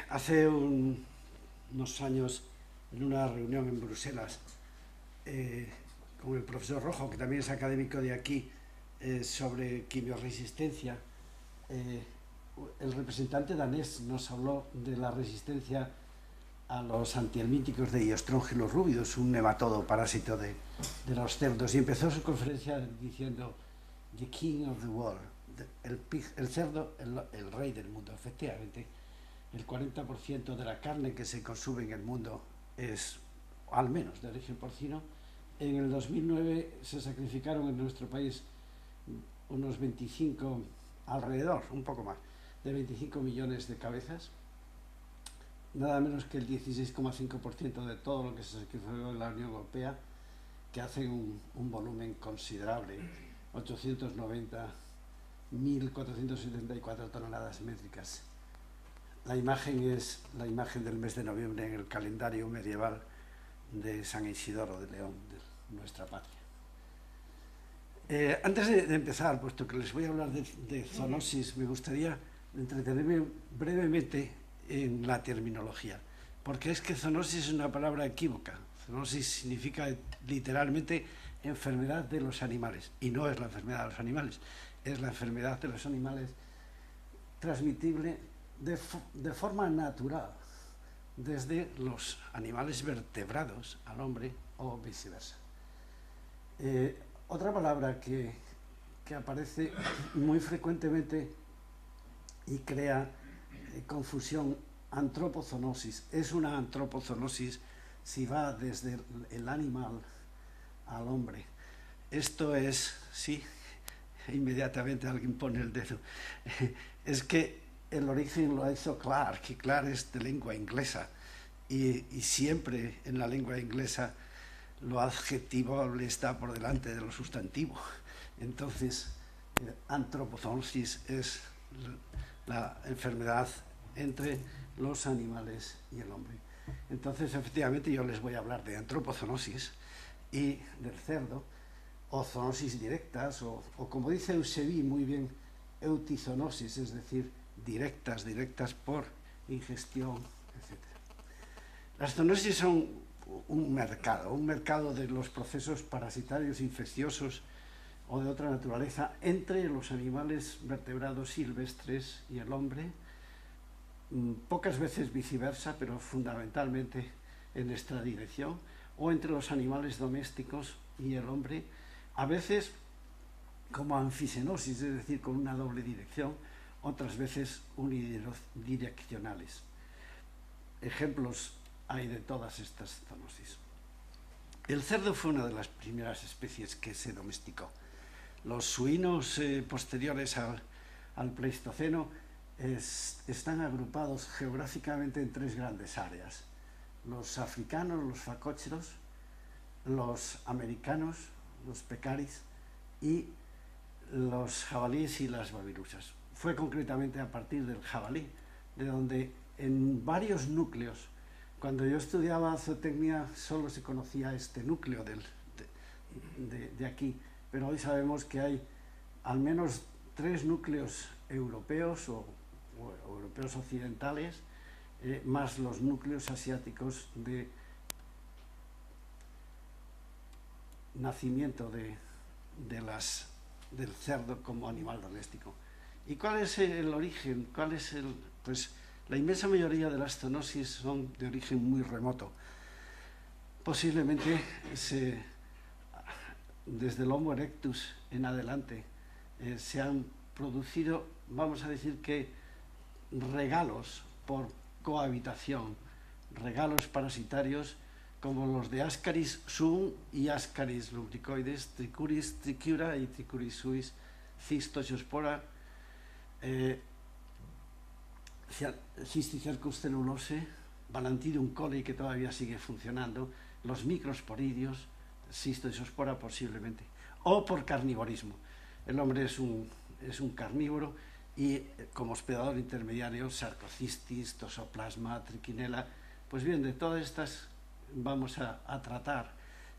Hace unos años, en una reunión en Bruselas, eh, con el profesor Rojo, que también es académico de aquí, sobre quimioresistencia, eh, el representante danés nos habló de la resistencia a los antihelmínticos de Iostrongylus rubidus, un nematodo parásito de los cerdos, y empezó su conferencia diciendo "The King of the World", el cerdo, el rey del mundo. Efectivamente, el 40% de la carne que se consume en el mundo es, al menos, de origen porcino. En el 2009 se sacrificaron en nuestro país unos 25, alrededor, un poco más, de 25 millones de cabezas, nada menos que el 16,5% de todo lo que se sacrificó en la Unión Europea, que hace un volumen considerable, 890.474 toneladas métricas. La imagen es la imagen del mes de noviembre en el calendario medieval de San Isidoro de León, de nuestra patria. Antes de empezar, puesto que les voy a hablar de zoonosis, me gustaría entretenerme brevemente en la terminología, porque es que zoonosis es una palabra equívoca. Zoonosis significa literalmente enfermedad de los animales, y no es la enfermedad de los animales, es la enfermedad de los animales transmitible de forma natural desde los animales vertebrados al hombre o viceversa. Otra palabra que aparece muy frecuentemente y crea confusión, antropozoonosis. Es una antropozoonosis si va desde el animal al hombre. Esto es, sí, inmediatamente alguien pone el dedo, es que el origen lo hizo Clark, y Clark es de lengua inglesa, y siempre en la lengua inglesa lo adjetivable está por delante de lo sustantivo. Entonces, antropozoonosis es la enfermedad entre los animales y el hombre. Entonces, efectivamente, yo les voy a hablar de antropozoonosis y del cerdo, o zoonosis directas, o como dice Eusebio muy bien, eutizoonosis, es decir, directas por ingestión, etc. Las zoonosis son un mercado de los procesos parasitarios infecciosos o de otra naturaleza entre los animales vertebrados silvestres y el hombre, pocas veces viceversa, pero fundamentalmente en esta dirección, o entre los animales domésticos y el hombre, a veces como anfisenosis, es decir, con una doble dirección, otras veces unidireccionales. Ejemplos hay de todas estas zoonosis. El cerdo fue una de las primeras especies que se domesticó. Los suinos posteriores al Pleistoceno están agrupados geográficamente en tres grandes áreas: los africanos, los facócheros, los americanos, los pecaris, y los jabalíes y las babirusas. Fue concretamente a partir del jabalí, de donde en varios núcleos, cuando yo estudiaba zootecnia solo se conocía este núcleo de aquí, pero hoy sabemos que hay al menos 3 núcleos europeos o europeos occidentales, más los núcleos asiáticos de nacimiento del cerdo como animal doméstico. ¿Y cuál es el origen? Pues la inmensa mayoría de las zoonosis son de origen muy remoto. Posiblemente desde el Homo erectus en adelante se han producido, vamos a decir que regalos por cohabitación, regalos parasitarios como los de Ascaris suum y Ascaris lumbricoides, Trichuris trichiura y Trichuris suis, Cistospora, Cysticercus cellulose, Balantidium coli, que todavía sigue funcionando, los microsporidios, Cystospora posiblemente, o por carnivorismo. El hombre es un carnívoro y como hospedador intermediario, Sarcocistis, Toxoplasma, Trichinella. Pues bien, de todas estas vamos a tratar,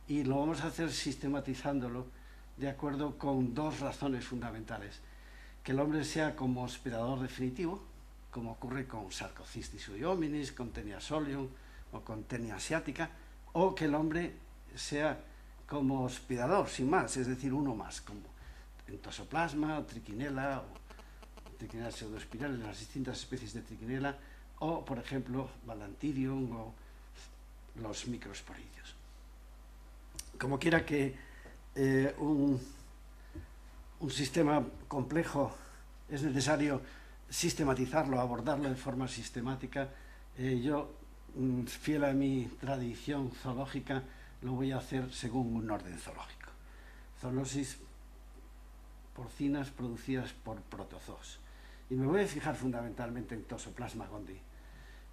y lo vamos a hacer sistematizándolo de acuerdo con 2 razones fundamentales: que el hombre sea como hospedador definitivo, como ocurre con Sarcocystis huiominis, con Taenia solium o con Taenia asiática, o que el hombre sea como hospedador, sin más, es decir, uno más, como en Toxoplasma, Trichinella, o Trichinella pseudospirale, las distintas especies de Trichinella, o, por ejemplo, Balantidium o los microsporidios. Como quiera que un sistema complejo es necesario sistematizarlo, abordarlo de forma sistemática, yo, fiel a mi tradición zoológica, lo voy a hacer según un orden zoológico. Zoonosis porcinas producidas por protozoos. Y me voy a fijar fundamentalmente en Toxoplasma gondii,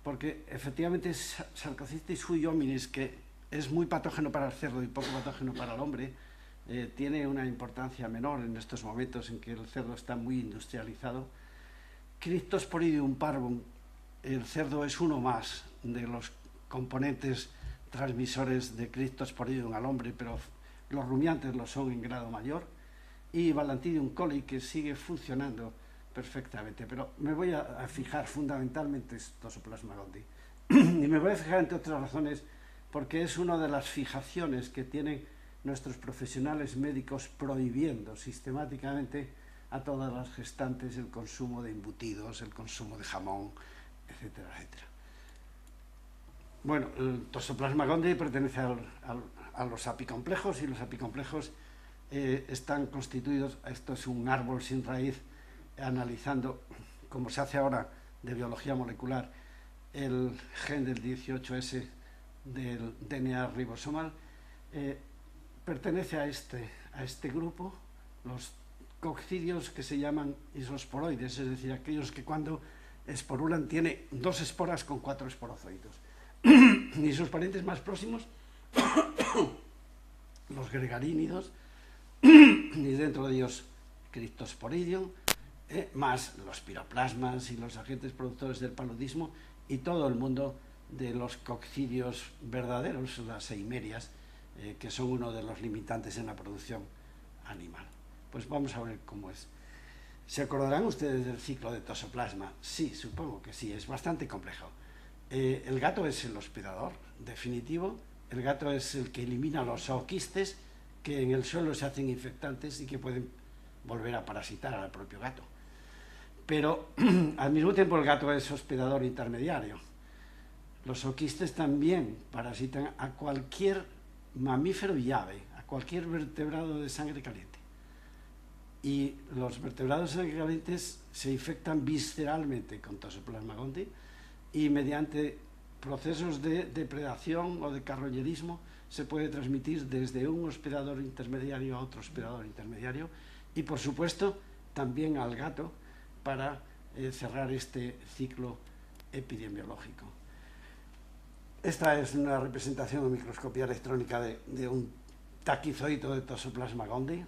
porque efectivamente Sarcocystis huiominis, que es muy patógeno para el cerdo y poco patógeno para el hombre, tiene una importancia menor en estos momentos en que el cerdo está muy industrializado. Cryptosporidium parvum, el cerdo es uno más de los componentes transmisores de Cryptosporidium al hombre, pero los rumiantes lo son en grado mayor, y Balantidium coli, que sigue funcionando perfectamente, pero me voy a fijar fundamentalmente en Toxoplasma gondii. Y me voy a fijar, entre otras razones, porque es una de las fijaciones que tienen nuestros profesionales médicos prohibiendo sistemáticamente a todas las gestantes el consumo de embutidos, el consumo de jamón, etcétera, etcétera. Bueno, el Toxoplasma gondii pertenece a los apicomplejos, y los apicomplejos están constituidos, esto es un árbol sin raíz, analizando, como se hace ahora de biología molecular, el gen del 18S del DNA ribosomal, pertenece a este grupo, los coccidios que se llaman isosporoides, es decir, aquellos que cuando esporulan tiene 2 esporas con 4 esporozoitos. Y sus parientes más próximos, los gregarínidos, y dentro de ellos Cryptosporidium, más los piroplasmas y los agentes productores del paludismo, y todo el mundo de los coccidios verdaderos, las eimerias, que son uno de los limitantes en la producción animal. Pues vamos a ver cómo es. ¿Se acordarán ustedes del ciclo de Toxoplasma? Sí, supongo que sí, es bastante complejo. El gato es el hospedador definitivo, el gato es el que elimina los zooquistes que en el suelo se hacen infectantes y que pueden volver a parasitar al propio gato. Pero al mismo tiempo el gato es hospedador intermediario. Los zooquistes también parasitan a cualquier mamífero y ave, a cualquier vertebrado de sangre caliente. Y los vertebrados de sangre calientes se infectan visceralmente con Toxoplasma gondii, y mediante procesos de depredación o de carroñerismo se puede transmitir desde un hospedador intermediario a otro hospedador intermediario, y por supuesto también al gato, para cerrar este ciclo epidemiológico. Esta es una representación en microscopía electrónica de un taquizoito de Toxoplasma gondii,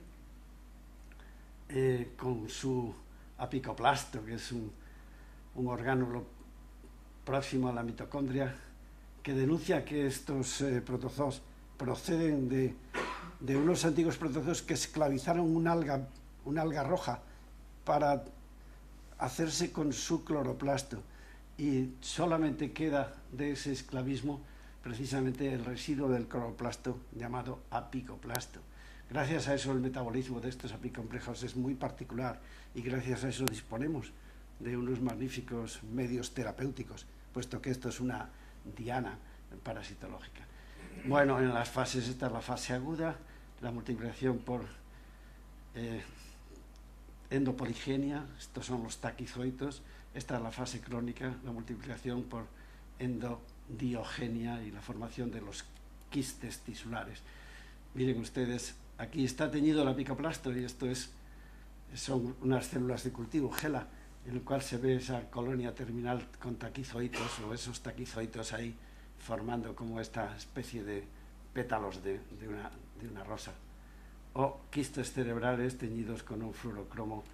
con su apicoplasto, que es un orgánulo próximo a la mitocondria, que denuncia que estos protozoos proceden de unos antiguos protozoos que esclavizaron un alga roja para hacerse con su cloroplasto, y solamente queda de ese esclavismo precisamente el residuo del cloroplasto llamado apicoplasto. Gracias a eso el metabolismo de estos apicomplejos es muy particular, y gracias a eso disponemos de unos magníficos medios terapéuticos, puesto que esto es una diana parasitológica. Bueno, en las fases, esta es la fase aguda, la multiplicación por endopoligenia, estos son los taquizoitos. Esta es la fase crónica, la multiplicación por endodiogenia y la formación de los quistes tisulares. Miren ustedes, aquí está teñido el apicoplasto, y esto son unas células de cultivo, GELA, en el cual se ve esa colonia terminal con taquizoitos, o esos taquizoitos ahí formando como esta especie de pétalos de una rosa, o quistes cerebrales teñidos con un fluorocromo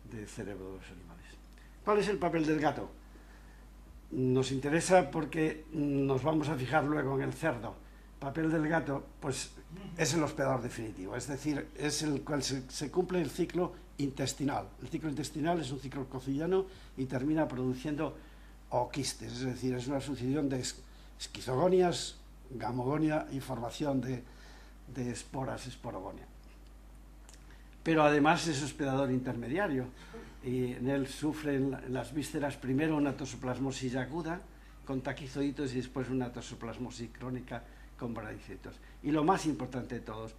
de cerebro de los animales. ¿Cuál es el papel del gato? Nos interesa porque nos vamos a fijar luego en el cerdo, papel del gato, pues es el hospedador definitivo, es decir, es el cual se cumple el ciclo intestinal. El ciclo intestinal es un ciclo cociliano y termina produciendo ooquistes, es decir, es una sucesión de esquizogonias, gamogonia y formación de esporas, esporogonia. Pero además es hospedador intermediario y en él sufren las vísceras primero una toxoplasmosis aguda con taquizoides y después una toxoplasmosis crónica con bradicitos. Y lo más importante de todos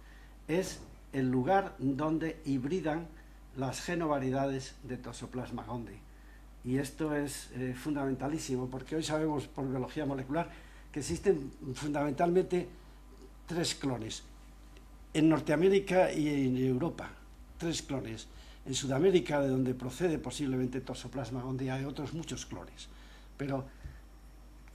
es el lugar donde hibridan las genovariedades de Toxoplasma gondii. Y esto es fundamentalísimo porque hoy sabemos por biología molecular que existen fundamentalmente 3 clones. En Norteamérica y en Europa, 3 clones. En Sudamérica, de donde procede posiblemente Toxoplasma gondii, hay otros muchos clones. Pero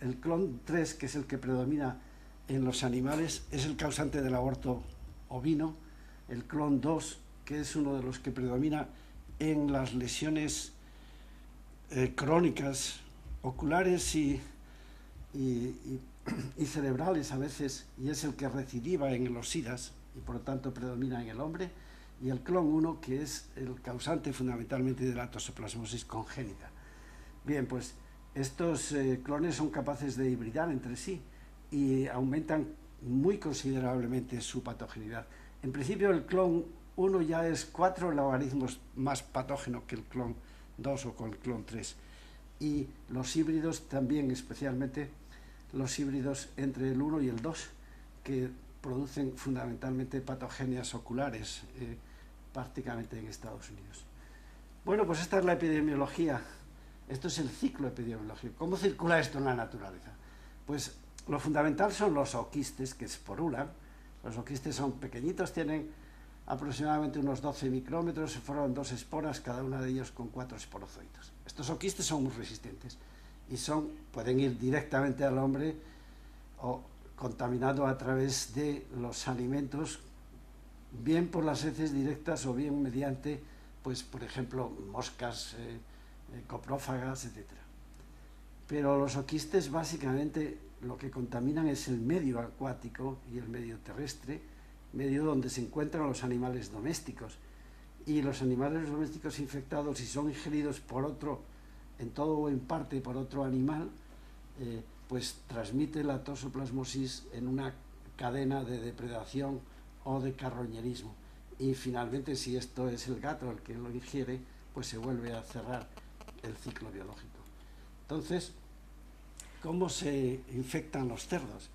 el clon 3, que es el que predomina en los animales, es el causante del aborto ovino. El clon 2, que es uno de los que predomina en las lesiones crónicas, oculares y cerebrales a veces, y es el que recidiva en los SIDAs y por lo tanto predomina en el hombre, y el clon 1, que es el causante fundamentalmente de la toxoplasmosis congénita. Bien, pues estos clones son capaces de hibridar entre sí y aumentan muy considerablemente su patogenidad. En principio el clon 1 ya es 4 logaritmos más patógeno que el clon 2 o con el clon 3. Y los híbridos también, especialmente los híbridos entre el 1 y el 2, que producen fundamentalmente patogenias oculares, prácticamente en Estados Unidos. Bueno, pues esta es la epidemiología. Esto es el ciclo epidemiológico. ¿Cómo circula esto en la naturaleza? Pues lo fundamental son los ooquistes que esporulan. Los ooquistes son pequeñitos, tienen aproximadamente unos 12 micrómetros, se forman 2 esporas, cada una de ellos con 4 esporozoitos. Estos ooquistes son muy resistentes y pueden ir directamente al hombre o contaminado a través de los alimentos, bien por las heces directas o bien mediante, pues por ejemplo, moscas, coprófagas, etc. Pero los ooquistes básicamente lo que contaminan es el medio acuático y el medio terrestre, medio donde se encuentran los animales domésticos. Y los animales domésticos infectados, si son ingeridos por otro, en todo o en parte por otro animal, pues transmite la toxoplasmosis en una cadena de depredación o de carroñerismo. Y finalmente, si esto es el gato el que lo ingiere, pues se vuelve a cerrar el ciclo biológico. Entonces, ¿cómo se infectan los cerdos?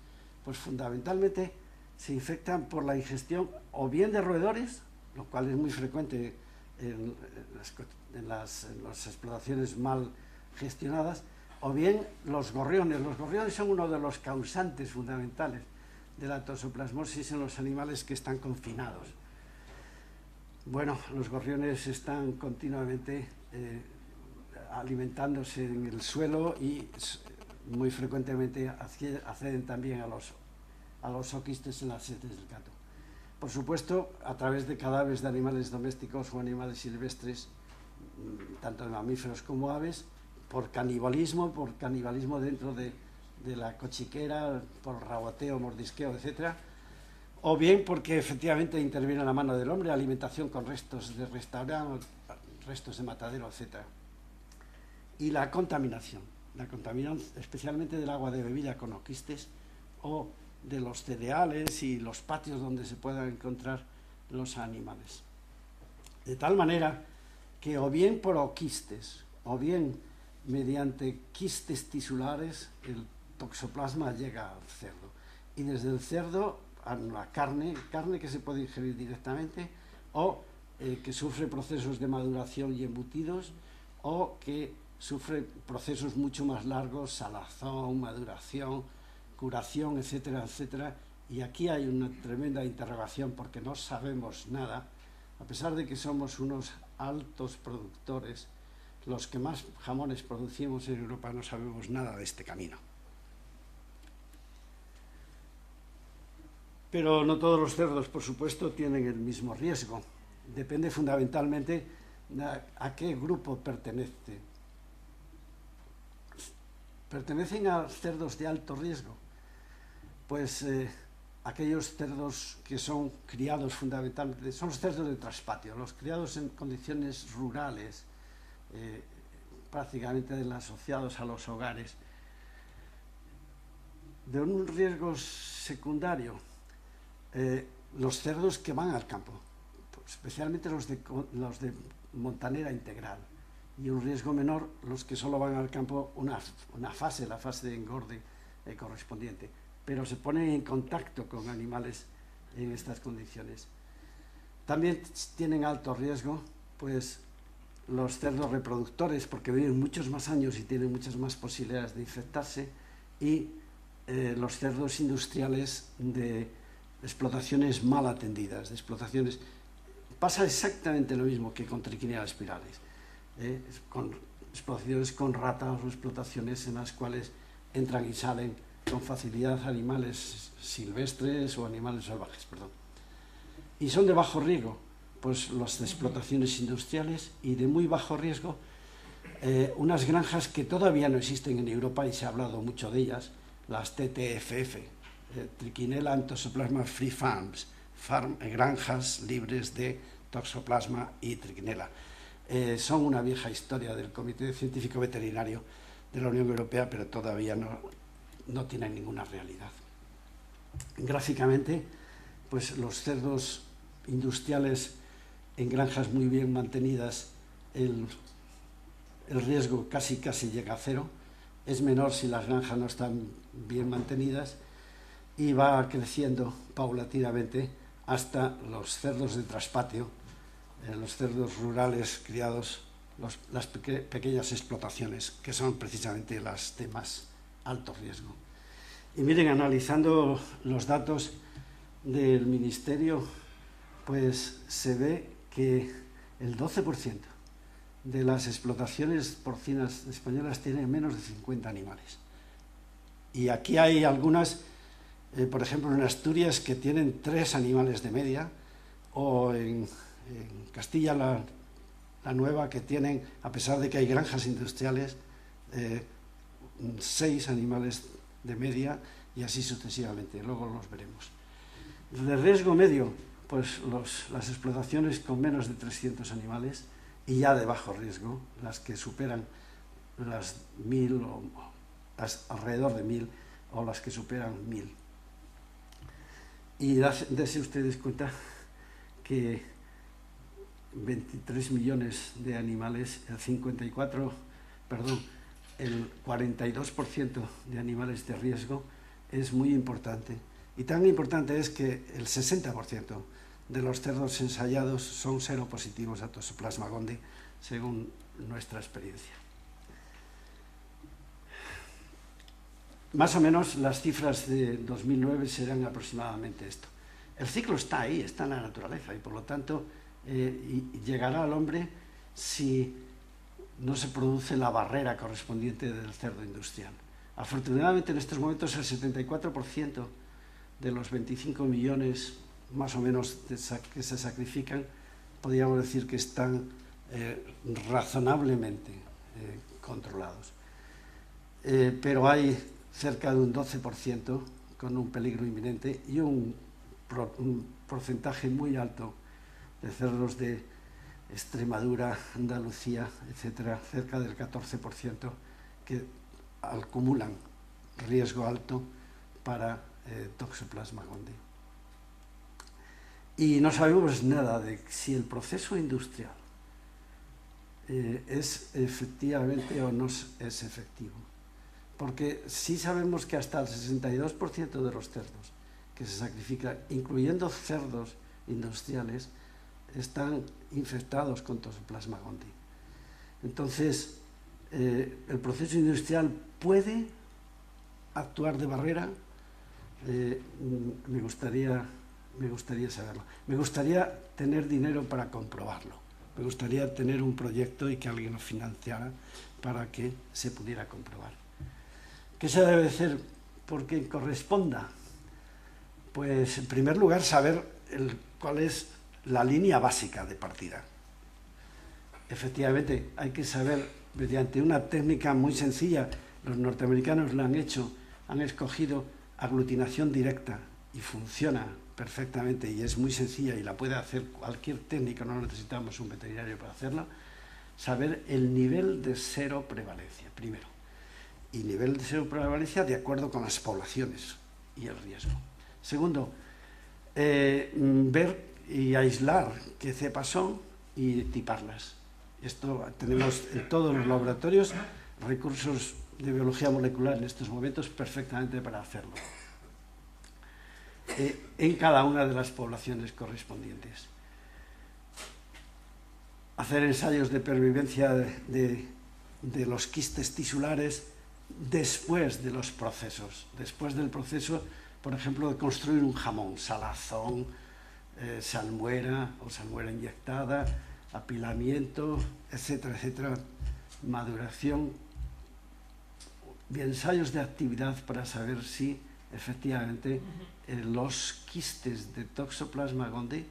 Pues fundamentalmente se infectan por la ingestión o bien de roedores, lo cual es muy frecuente en las explotaciones mal gestionadas, o bien los gorriones. Los gorriones son uno de los causantes fundamentales de la toxoplasmosis en los animales que están confinados. Bueno, los gorriones están continuamente alimentándose en el suelo y muy frecuentemente acceden también a los ooquistes en las heces del gato. Por supuesto, a través de cadáveres de animales domésticos o animales silvestres, tanto de mamíferos como aves, por canibalismo dentro de la cochiquera, por raboteo, mordisqueo, etc. O bien porque efectivamente interviene la mano del hombre, alimentación con restos de restaurante, restos de matadero, etc. Y la contaminación especialmente del agua de bebida con ooquistes o de los cereales y los patios donde se puedan encontrar los animales. De tal manera que o bien por ooquistes o bien mediante quistes tisulares el toxoplasma llega al cerdo. Y desde el cerdo a la carne que se puede ingerir directamente o que sufre procesos de maduración y embutidos o que sufre procesos mucho más largos, salazón, maduración, curación, etcétera, etcétera. Y aquí hay una tremenda interrogación porque no sabemos nada, a pesar de que somos unos altos productores, los que más jamones producimos en Europa, no sabemos nada de este camino. Pero no todos los cerdos, por supuesto, tienen el mismo riesgo. Depende fundamentalmente a qué grupo pertenece. ¿Pertenecen a cerdos de alto riesgo? Pues aquellos cerdos que son criados fundamentalmente, son los cerdos de traspatio, los criados en condiciones rurales, prácticamente asociados a los hogares, de un riesgo secundario, los cerdos que van al campo, especialmente los de montanera integral, y un riesgo menor los que solo van al campo una fase, la fase de engorde correspondiente, pero se ponen en contacto con animales en estas condiciones. También tienen alto riesgo pues los cerdos reproductores, porque viven muchos más años y tienen muchas más posibilidades de infectarse, y los cerdos industriales de explotaciones mal atendidas, de explotaciones. Pasa exactamente lo mismo que con Trichinella spiralis, con explotaciones con ratas o explotaciones en las cuales entran y salen con facilidad animales silvestres o animales salvajes, perdón. Y son de bajo riesgo, pues las explotaciones industriales, y de muy bajo riesgo unas granjas que todavía no existen en Europa y se ha hablado mucho de ellas, las TTFF, Trichinella Toxoplasma Free Farms, granjas libres de toxoplasma y trichinella. Son una vieja historia del Comité Científico Veterinario de la Unión Europea, pero todavía no tienen ninguna realidad. Gráficamente, pues los cerdos industriales en granjas muy bien mantenidas, el riesgo casi llega a cero, es menor si las granjas no están bien mantenidas, y va creciendo paulatinamente hasta los cerdos de traspatio, los cerdos rurales criados, las pequeñas explotaciones, que son precisamente las de más alto riesgo. Y miren, analizando los datos del Ministerio, pues se ve que el 12% de las explotaciones porcinas españolas tienen menos de 50 animales. Y aquí hay algunas, por ejemplo, en Asturias, que tienen 3 animales de media, o en Castilla la Nueva, que tienen, a pesar de que hay granjas industriales, 6 animales de media, y así sucesivamente. Luego los veremos. De riesgo medio, pues las explotaciones con menos de 300 animales, y ya de bajo riesgo, las que superan las 1000 o las alrededor de 1000, o las que superan 1000. Y dense ustedes cuenta que 23 millones de animales, el 42% de animales de riesgo es muy importante. Y tan importante es que el 60% de los cerdos ensayados son seropositivos a Toxoplasma gondii, según nuestra experiencia. Más o menos las cifras de 2009 serán aproximadamente esto. El ciclo está ahí, está en la naturaleza, y por lo tanto llegará al hombre si no se produce la barrera correspondiente del cerdo industrial. Afortunadamente, en estos momentos, el 74% de los 25 millones más o menos que se sacrifican, podríamos decir que están razonablemente controlados. Pero hay cerca de un 12% con un peligro inminente, y un porcentaje muy alto de cerdos de Extremadura, Andalucía, etcétera, cerca del 14%, que acumulan riesgo alto para Toxoplasma gondii. Y no sabemos nada de si el proceso industrial es efectivamente o no es efectivo, porque sí sabemos que hasta el 62% de los cerdos que se sacrifican, incluyendo cerdos industriales, están infectados con Toxoplasma gondii. Entonces, el proceso industrial puede actuar de barrera. Me gustaría saberlo. Me gustaría tener dinero para comprobarlo. Me gustaría tener un proyecto y que alguien lo financiara para que se pudiera comprobar. ¿Qué se debe hacer porque corresponda? Pues, en primer lugar, saber cuál es la línea básica de partida. Efectivamente, hay que saber, mediante una técnica muy sencilla, los norteamericanos la han hecho, han escogido aglutinación directa y funciona perfectamente y es muy sencilla y la puede hacer cualquier técnico, no necesitamos un veterinario para hacerla, saber el nivel de cero prevalencia, primero. Y nivel de cero prevalencia de acuerdo con las poblaciones y el riesgo. Segundo, ver y aislar qué cepas son y tiparlas. Esto tenemos en todos los laboratorios recursos de biología molecular en estos momentos perfectamente para hacerlo. En cada una de las poblaciones correspondientes. Hacer ensayos de pervivencia de los quistes tisulares después de los procesos. Después del proceso, por ejemplo, de construir un jamón, salazón, salmuera o salmuera inyectada, apilamiento, etcétera, etcétera, maduración, y ensayos de actividad para saber si efectivamente los quistes de Toxoplasma gondii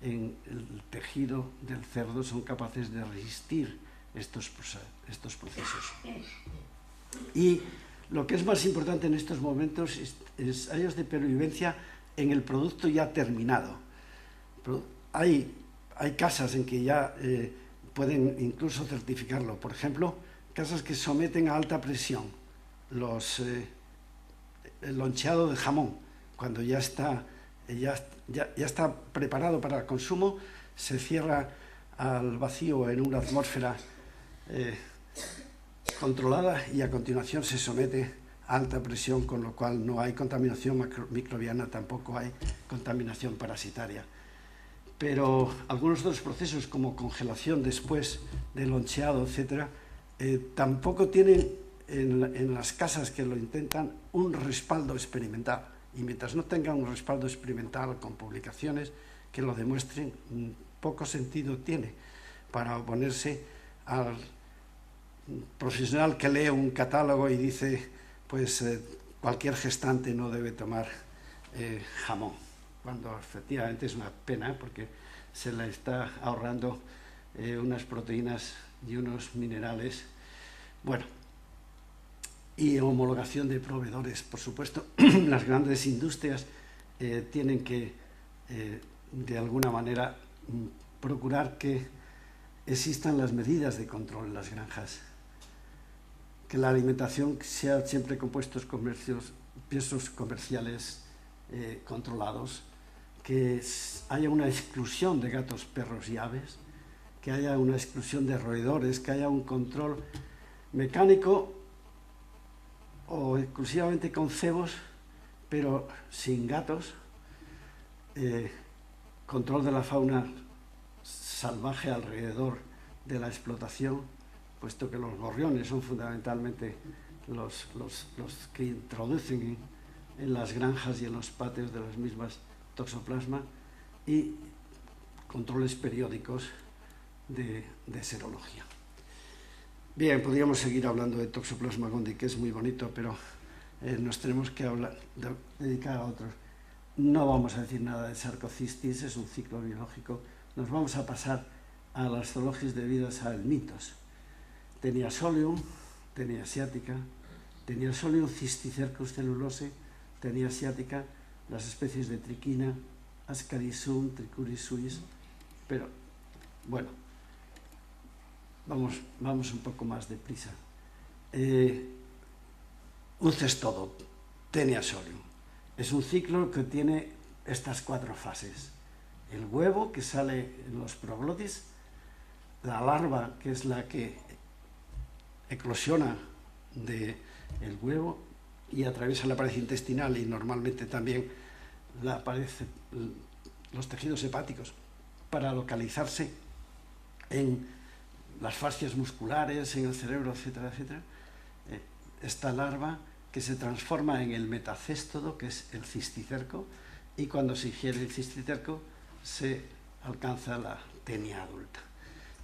en el tejido del cerdo son capaces de resistir estos procesos. Y lo que es más importante en estos momentos es ensayos de pervivencia en el producto ya terminado. Hay casas en que ya pueden incluso certificarlo. Por ejemplo, casas que someten a alta presión el loncheado de jamón. Cuando ya está preparado para el consumo, se cierra al vacío en una atmósfera controlada y a continuación se somete a alta presión, con lo cual no hay contaminación microbiana, tampoco hay contaminación parasitaria. Pero algunos de los procesos, como congelación después del loncheado, etcétera, tampoco tienen en las casas que lo intentan un respaldo experimental. Y mientras no tengan un respaldo experimental con publicaciones que lo demuestren, poco sentido tiene para oponerse al profesional que lee un catálogo y dice, pues cualquier gestante no debe tomar jamón, cuando efectivamente es una pena porque se le está ahorrando unas proteínas y unos minerales. Bueno, y homologación de proveedores, por supuesto. Las grandes industrias tienen que, de alguna manera, procurar que existan las medidas de control en las granjas, que la alimentación sea siempre con precios comerciales controlados, que haya una exclusión de gatos, perros y aves, que haya una exclusión de roedores, que haya un control mecánico o exclusivamente con cebos, pero sin gatos, control de la fauna salvaje alrededor de la explotación, puesto que los gorriones son fundamentalmente los que introducen en las granjas y en los patios de las mismas Toxoplasma, y controles periódicos de serología. Bien, podríamos seguir hablando de Toxoplasma gondii, que es muy bonito, pero nos tenemos que dedicar a otros. No vamos a decir nada de Sarcocistis, es un ciclo biológico. Nos vamos a pasar a las zoologías debidas a mitos. Teniasolium, Tenia asiática, Teniasolium cysticercus cellulose, Tenia asiática, las especies de Triquina, Ascarisum, Trichuris suis, pero bueno, vamos un poco más deprisa. Un cestodo, Teniasolium, es un ciclo que tiene estas 4 fases. El huevo, que sale en los proglotis, la larva, que es la que eclosiona del huevo y atraviesa la pared intestinal y normalmente también los tejidos hepáticos para localizarse en las fascias musculares, en el cerebro, etcétera, etcétera. Esta larva que se transforma en el metacéstodo, que es el cisticerco, y cuando se ingiere el cisticerco se alcanza la tenia adulta.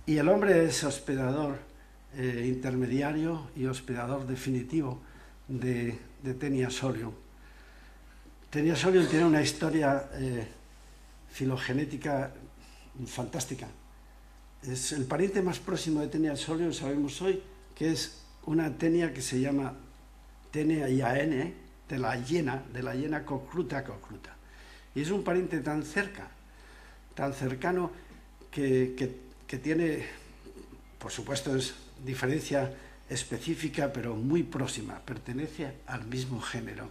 Y el hombre es hospedador intermediario y hospedador definitivo de Teniasolium. Teniasolium tiene una historia filogenética fantástica. Es el pariente más próximo de Teniasolium, sabemos hoy, que es una tenia que se llama Tenia IAN, de la hiena cocruta. Y es un pariente tan cercano, que tiene, por supuesto, es diferencia específica, pero muy próxima, pertenece al mismo género.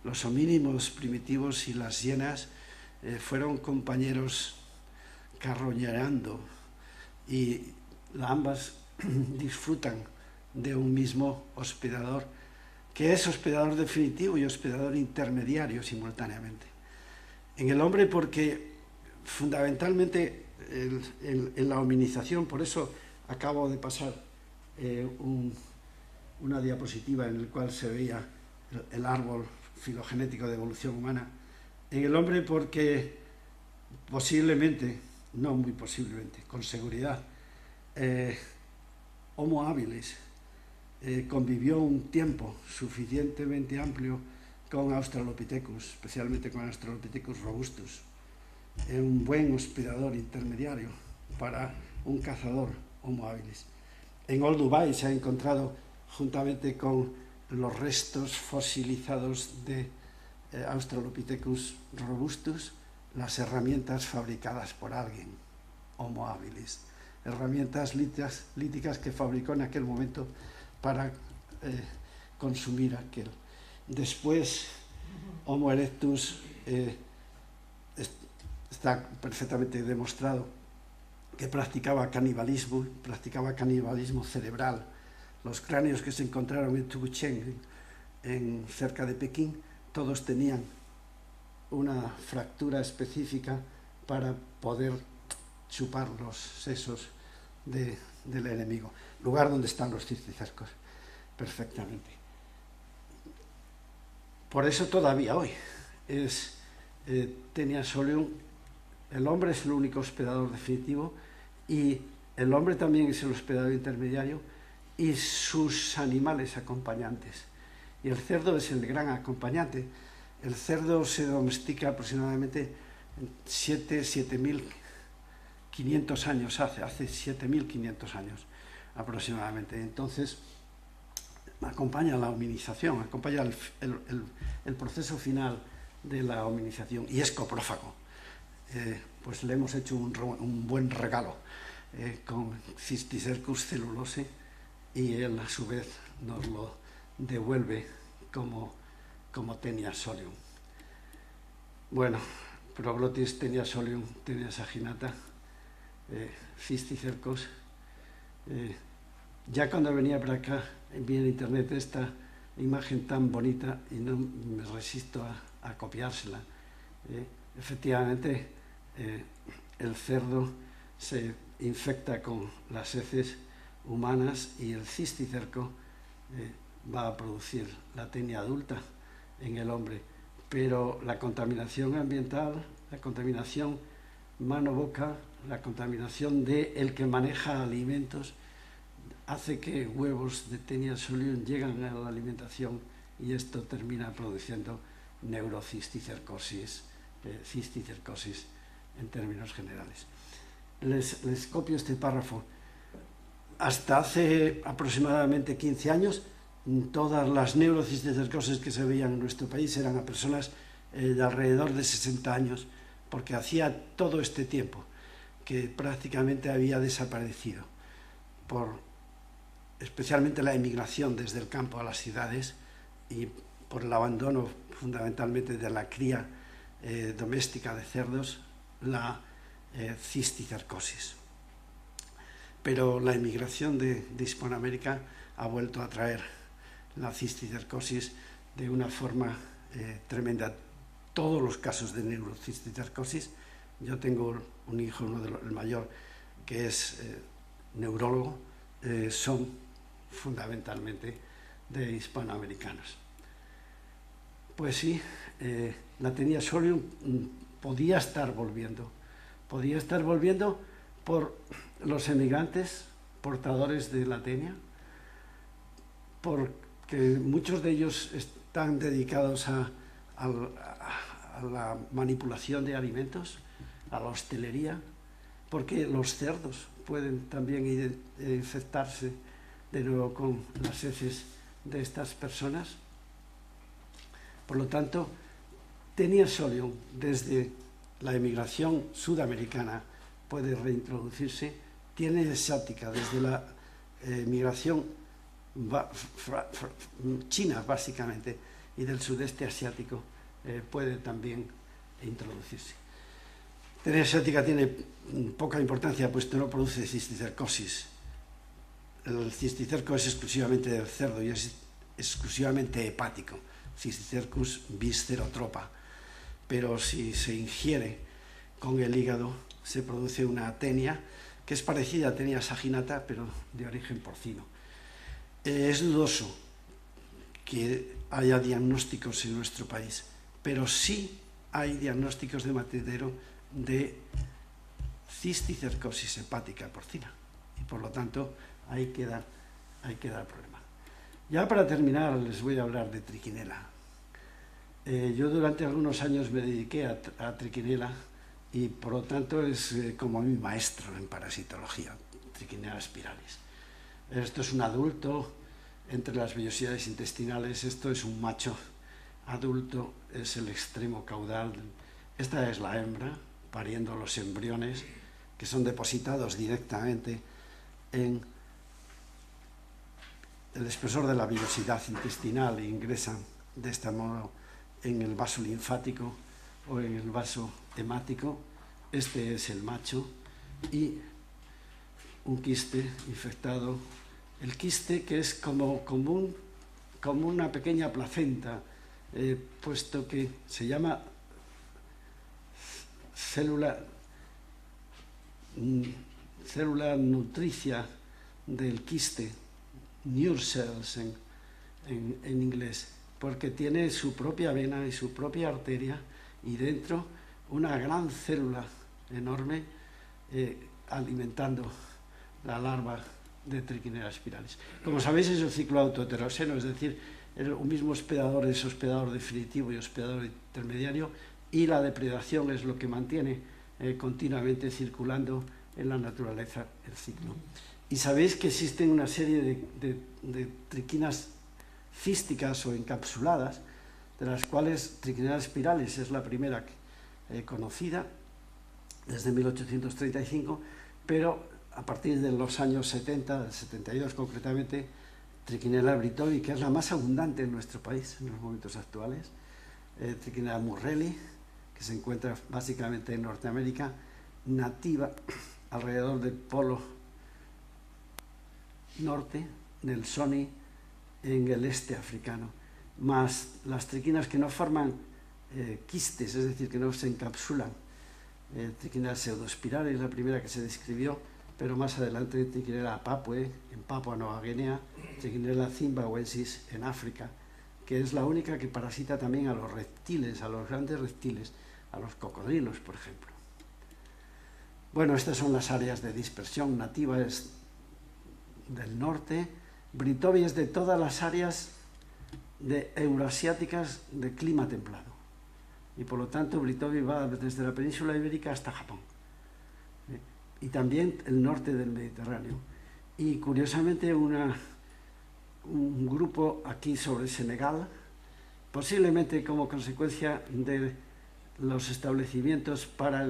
Los homínimos primitivos y las hienas fueron compañeros carroñeando, y ambas disfrutan de un mismo hospedador, que es hospedador definitivo y hospedador intermediario simultáneamente. En el hombre, porque fundamentalmente en la hominización, por eso acabo de pasar una diapositiva en la cual se veía el árbol filogenético de evolución humana, en el hombre porque posiblemente, no muy posiblemente, con seguridad, Homo habilis convivió un tiempo suficientemente amplio con Australopithecus, especialmente con Australopithecus robustus, un buen hospedador intermediario para un cazador Homo habilis. En Old Dubai se ha encontrado, juntamente con los restos fosilizados de Australopithecus robustus, las herramientas fabricadas por alguien, Homo habilis, herramientas líticas que fabricó en aquel momento para consumir aquel. Después, Homo erectus, está perfectamente demostrado que practicaba canibalismo cerebral. Los cráneos que se encontraron en Tubuchen, cerca de Pekín, todos tenían una fractura específica para poder chupar los sesos del enemigo, lugar donde están los cisticercos perfectamente. Por eso todavía hoy es Taenia solium. El hombre es el único hospedador definitivo, y el hombre también es el hospedador intermediario, y sus animales acompañantes. Y el cerdo es el gran acompañante. El cerdo se domestica aproximadamente 7.500 años, hace 7.500 años aproximadamente. Entonces, acompaña la hominización, acompaña el proceso final de la hominización, y es coprófago. Pues le hemos hecho un buen regalo con Cysticercus cellulose, y él a su vez nos lo devuelve como Taenia solium. Bueno, Proglottis, Taenia solium, Taenia saginata, Cysticercos. Ya cuando venía para acá, vi en internet esta imagen tan bonita y no me resisto a copiársela. Efectivamente, el cerdo se infecta con las heces humanas, y el cisticerco va a producir la tenia adulta en el hombre. Pero la contaminación ambiental, la contaminación mano-boca, la contaminación del que maneja alimentos, hace que huevos de Taenia solium lleguen a la alimentación, y esto termina produciendo neurocisticercosis, cisticercosis en términos generales. Les copio este párrafo. Hasta hace aproximadamente 15 años, todas las neurocisticercosis que se veían en nuestro país eran a personas de alrededor de 60 años, porque hacía todo este tiempo que prácticamente había desaparecido, especialmente la emigración desde el campo a las ciudades, y por el abandono fundamentalmente de la cría doméstica de cerdos, la cisticercosis. Pero la emigración de Hispanoamérica ha vuelto a traer la cisticercosis de una forma tremenda. Todos los casos de neurocisticercosis, yo tengo un hijo, el mayor, que es neurólogo, son fundamentalmente de hispanoamericanos. Pues sí, la Taenia solium podía estar volviendo por los emigrantes portadores de la tenia, porque muchos de ellos están dedicados a la manipulación de alimentos, a la hostelería, porque los cerdos pueden también infectarse de nuevo con las heces de estas personas. Por lo tanto, Taenia solium, desde la emigración sudamericana, puede reintroducirse. Taenia exótica, desde la migración china, básicamente, y del sudeste asiático, puede también introducirse. Taenia exótica tiene poca importancia, puesto no produce cisticercosis. El cisticerco es exclusivamente del cerdo y es exclusivamente hepático, Cisticercus viscerotropa. Pero si se ingiere con el hígado, se produce una tenia, que es parecida a Taenia saginata, pero de origen porcino. Es dudoso que haya diagnósticos en nuestro país, pero sí hay diagnósticos de matadero de cisticercosis hepática porcina, y por lo tanto ahí queda el problema. Ya para terminar les voy a hablar de trichinella. Yo durante algunos años me dediqué a trichinella y por lo tanto es como mi maestro en parasitología, Trichinella spiralis. Esto es un adulto entre las vellosidades intestinales, esto es un macho adulto, es el extremo caudal. Esta es la hembra pariendo los embriones que son depositados directamente en el espesor de la vellosidad intestinal e ingresan de este modo en el vaso linfático o en el vaso hemático. Este es el macho y un quiste infectado. El quiste, que es como una pequeña placenta, puesto que se llama célula nutricia del quiste, Nurse cells en inglés, porque tiene su propia vena y su propia arteria y dentro una gran célula enorme alimentando la larva de Trichinella spiralis. Como sabéis, es un ciclo autoheteroseno, es decir, un mismo hospedador es hospedador definitivo y hospedador intermediario, y la depredación es lo que mantiene continuamente circulando en la naturaleza el ciclo. Y sabéis que existen una serie de triquinas císticas o encapsuladas, de las cuales Trichinella spiralis es la primera conocida desde 1835, pero a partir de los años 70, del 72 concretamente, Trichinella britovi, que es la más abundante en nuestro país en los momentos actuales, Trichinella murrelli, que se encuentra básicamente en Norteamérica, nativa alrededor del polo norte, Nelsoni, en el este africano, más las triquinas que no forman quistes, es decir, que no se encapsulan. Trichinella pseudospiralis es la primera que se describió, pero más adelante Trichinella apapue en Papua Nueva Guinea, Trichinella zimbabwensis en África, que es la única que parasita también a los reptiles, a los grandes reptiles, a los cocodrilos, por ejemplo. Bueno, estas son las áreas de dispersión nativas del norte. Britovi es de todas las áreas euroasiáticas de clima templado. Y por lo tanto, Britovi va desde la península ibérica hasta Japón. Y también el norte del Mediterráneo. Y curiosamente un grupo aquí sobre Senegal, posiblemente como consecuencia de los establecimientos para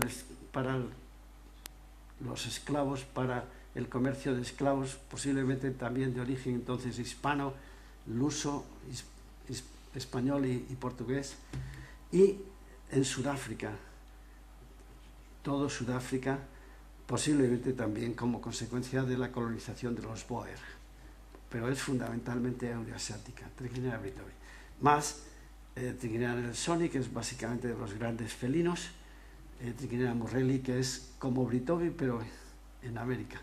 los esclavos, para el comercio de esclavos, posiblemente también de origen entonces hispano, luso, español y portugués, y en Sudáfrica, todo Sudáfrica, posiblemente también como consecuencia de la colonización de los Boer, pero es fundamentalmente euroasiática, Trichinella britovi. Más Trichinella nelsoni, que es básicamente de los grandes felinos, Trichinella murrelli, que es como Britovi, pero en América.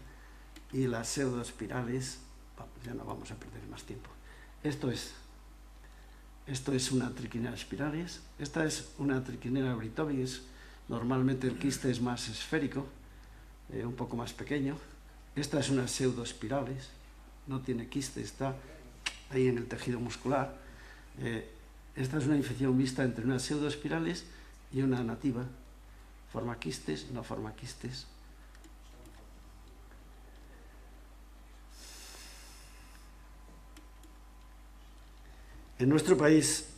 Y las pseudospirales, ya no vamos a perder más tiempo. Esto es una Trichinella spiralis, esta es una Trichinella britovi, normalmente el quiste es más esférico, un poco más pequeño. Esta es una pseudospiralis, no tiene quiste, está ahí en el tejido muscular. Esta es una infección mixta entre una pseudospiralis y una nativa. Forma quistes, no forma quistes. En nuestro país,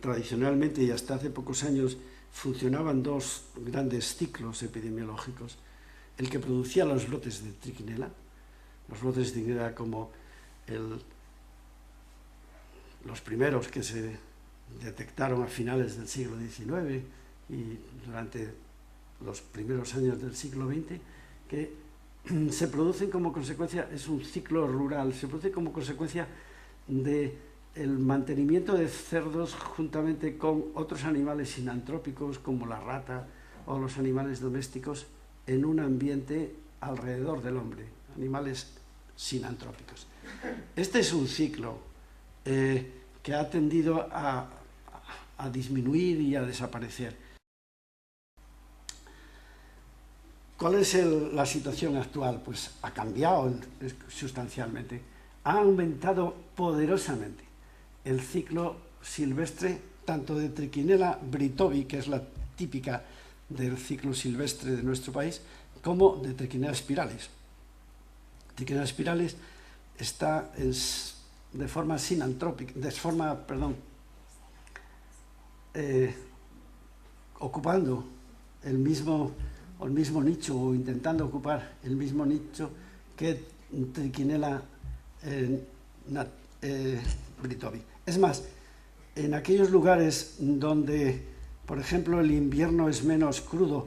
tradicionalmente y hasta hace pocos años, funcionaban dos grandes ciclos epidemiológicos. El que producía los brotes de trichinela, como los primeros que se detectaron a finales del siglo XIX y durante los primeros años del siglo XX, que se producen como consecuencia, es un ciclo rural, se produce como consecuencia del mantenimiento de cerdos juntamente con otros animales sinantrópicos como la rata o los animales domésticos en un ambiente alrededor del hombre, animales sinantrópicos. Este es un ciclo que ha tendido a disminuir y a desaparecer. ¿Cuál es la situación actual? Pues ha cambiado sustancialmente. Ha aumentado poderosamente el ciclo silvestre, tanto de Trichinella britovi, que es la típica del ciclo silvestre de nuestro país, como de Trichinella spiralis. Trichinella spiralis está de forma sinantrópica, ocupando el mismo nicho o intentando ocupar el mismo nicho que Trichinella britovi. Es más, en aquellos lugares donde, por ejemplo, el invierno es menos crudo,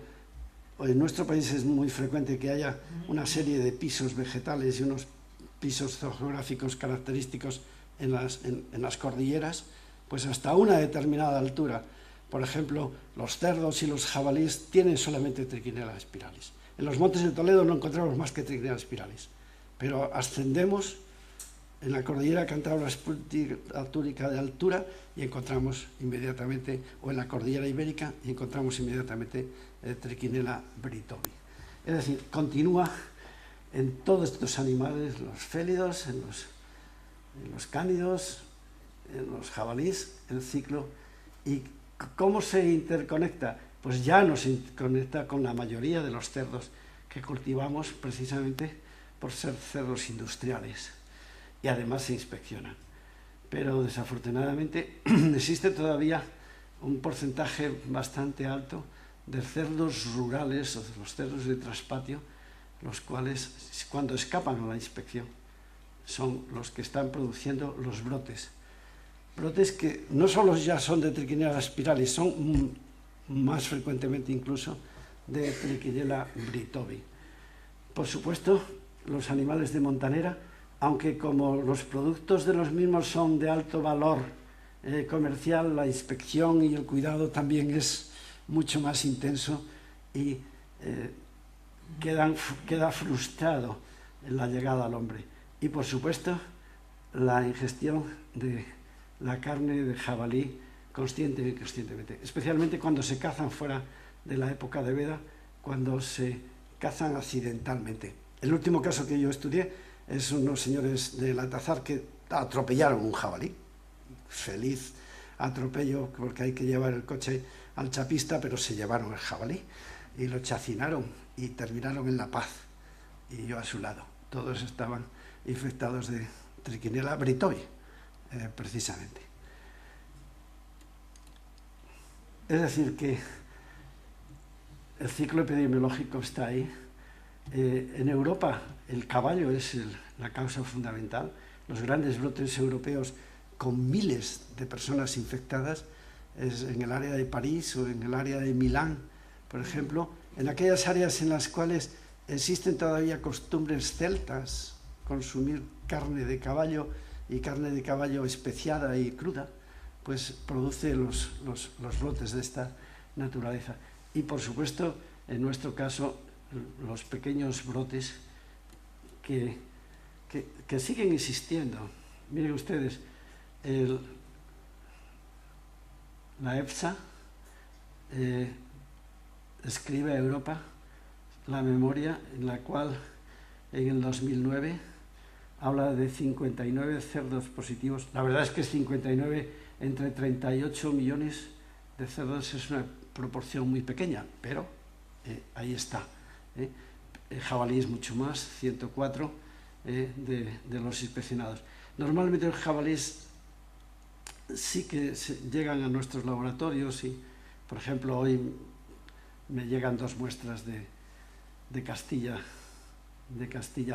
en nuestro país es muy frecuente que haya una serie de pisos vegetales y unos pisos geográficos característicos en las cordilleras, pues hasta una determinada altura. Por ejemplo, los cerdos y los jabalíes tienen solamente Trichinella spiralis. En los montes de Toledo no encontramos más que Trichinella spiralis, pero ascendemos en la cordillera Cantábrica Astúrica de altura y encontramos inmediatamente, o en la cordillera Ibérica, y encontramos inmediatamente Trichinella britovi. Es decir, continúa en todos estos animales, los félidos, en los cánidos, en los jabalíes, el ciclo. ¿Y cómo se interconecta? Pues ya nos conecta con la mayoría de los cerdos que cultivamos precisamente por ser cerdos industriales y además se inspeccionan. Pero desafortunadamente existe todavía un porcentaje bastante alto de cerdos rurales o de los cerdos de traspatio, los cuales cuando escapan a la inspección son los que están produciendo los brotes. Brotes que no solo ya son de Trichinella spiralis, son más frecuentemente incluso de Trichinella britovi. Por supuesto, los animales de montanera, aunque como los productos de los mismos son de alto valor comercial, la inspección y el cuidado también es mucho más intenso y queda frustrado en la llegada al hombre. Y por supuesto, la ingestión de la carne de jabalí consciente e inconscientemente, especialmente cuando se cazan fuera de la época de veda, cuando se cazan accidentalmente. El último caso que yo estudié es unos señores de Latazar que atropellaron un jabalí. Feliz atropello, porque hay que llevar el coche al chapista, pero se llevaron el jabalí y lo chacinaron y terminaron en La Paz, y yo a su lado. Todos estaban infectados de Trichinella britovi, precisamente. Es decir, que el ciclo epidemiológico está ahí. En Europa el caballo es la causa fundamental. Los grandes brotes europeos con miles de personas infectadas es en el área de París o en el área de Milán, por ejemplo, en aquellas áreas en las cuales existen todavía costumbres celtas, consumir carne de caballo y carne de caballo especiada y cruda, pues produce los brotes de esta naturaleza. Y por supuesto, en nuestro caso, los pequeños brotes que siguen existiendo. Miren ustedes, la EFSA escribe a Europa la memoria en la cual en el 2009 habla de 59 cerdos positivos. La verdad es que 59 entre 38 millones de cerdos es una proporción muy pequeña, pero ahí está. Jabalíes mucho más, 104 de los inspeccionados. Normalmente los jabalíes sí que llegan a nuestros laboratorios y, por ejemplo, hoy me llegan 2 muestras de Castilla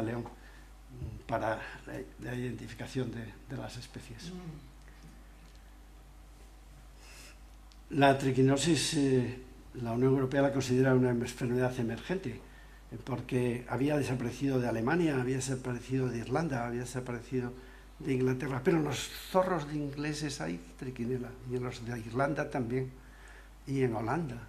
León para la identificación de las especies. La triquinosis, la Unión Europea la considera una enfermedad emergente, porque había desaparecido de Alemania, había desaparecido de Irlanda, había desaparecido de Inglaterra, pero en los zorros de ingleses hay triquinela, y en los de Irlanda también, y en Holanda,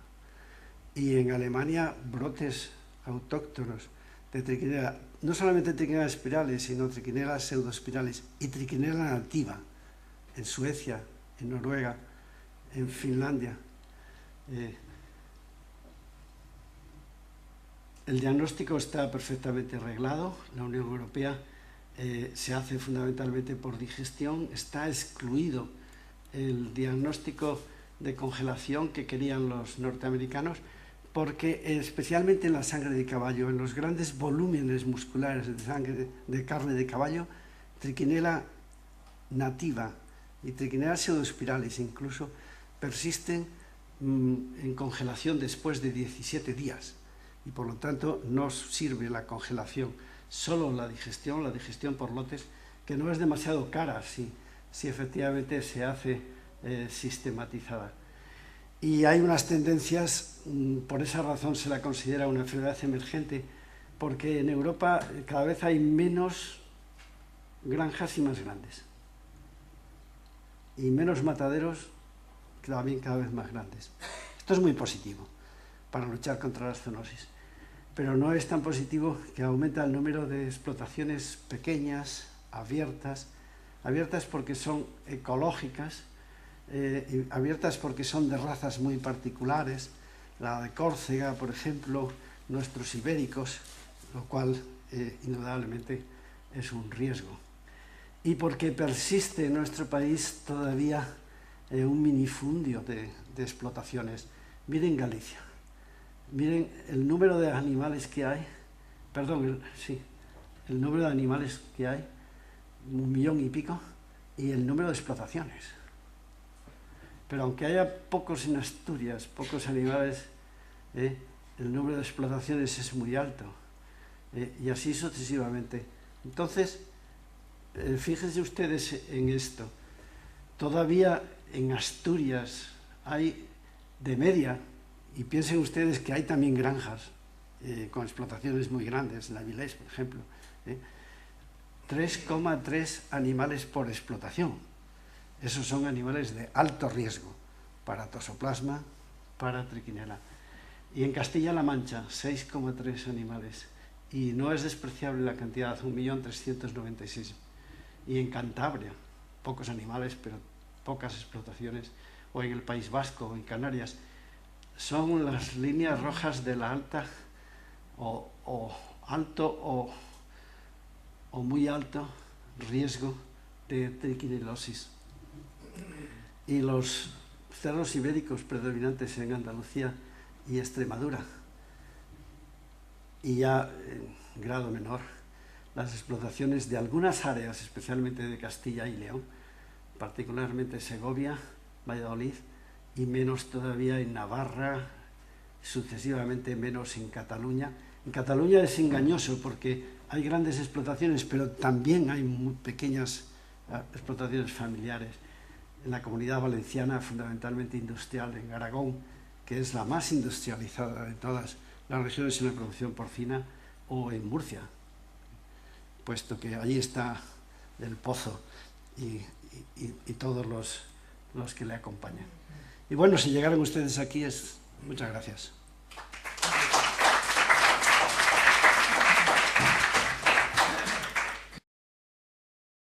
y en Alemania brotes autóctonos de triquinela, no solamente triquinela espirales, sino triquinela pseudoespirales y triquinela nativa, en Suecia, en Noruega, en Finlandia. El diagnóstico está perfectamente arreglado. La Unión Europea se hace fundamentalmente por digestión. Está excluido el diagnóstico de congelación que querían los norteamericanos, porque especialmente en la sangre de caballo, en los grandes volúmenes musculares de sangre de carne de caballo, triquinela nativa y triquinela pseudoespirales incluso persisten en congelación después de 17 días. Y por lo tanto no sirve la congelación, solo la digestión por lotes, que no es demasiado cara si efectivamente se hace sistematizada. Y hay unas tendencias, por esa razón se la considera una enfermedad emergente, porque en Europa cada vez hay menos granjas y más grandes, y menos mataderos también cada vez más grandes. Esto es muy positivo para luchar contra las zoonosis, pero no es tan positivo que aumenta el número de explotaciones pequeñas, abiertas porque son ecológicas, abiertas porque son de razas muy particulares, la de Córcega, por ejemplo, nuestros ibéricos, lo cual indudablemente es un riesgo. Y porque persiste en nuestro país todavía un minifundio de explotaciones. Miren Galicia, miren el número de animales que hay, el número de animales que hay, 1,5 millones, y el número de explotaciones. Pero aunque haya pocos en Asturias, pocos animales, el número de explotaciones es muy alto, y así sucesivamente. Entonces, fíjense ustedes en esto. Todavía en Asturias hay de media, y piensen ustedes que hay también granjas con explotaciones muy grandes, en Avilés, por ejemplo, 3,3 animales por explotación. Esos son animales de alto riesgo para toxoplasma, para triquinela. Y en Castilla-La Mancha, 6,3 animales. Y no es despreciable la cantidad, 1.396.000. Y en Cantabria, pocos animales, pero pocas explotaciones, o en el País Vasco, o en Canarias, son las líneas rojas de la alta o alto o muy alto riesgo de triquinelosis. Y los cerros ibéricos predominantes en Andalucía y Extremadura, y ya en grado menor las explotaciones de algunas áreas, especialmente de Castilla y León, particularmente Segovia, Valladolid, y menos todavía en Navarra, sucesivamente menos en Cataluña. En Cataluña es engañoso porque hay grandes explotaciones, pero también hay muy pequeñas explotaciones familiares. En la Comunidad Valenciana, fundamentalmente industrial, en Aragón, que es la más industrializada de todas las regiones en la producción porcina, o en Murcia, puesto que allí está el Pozo y todos los que le acompañan. Y bueno, si llegaron ustedes aquí, muchas gracias.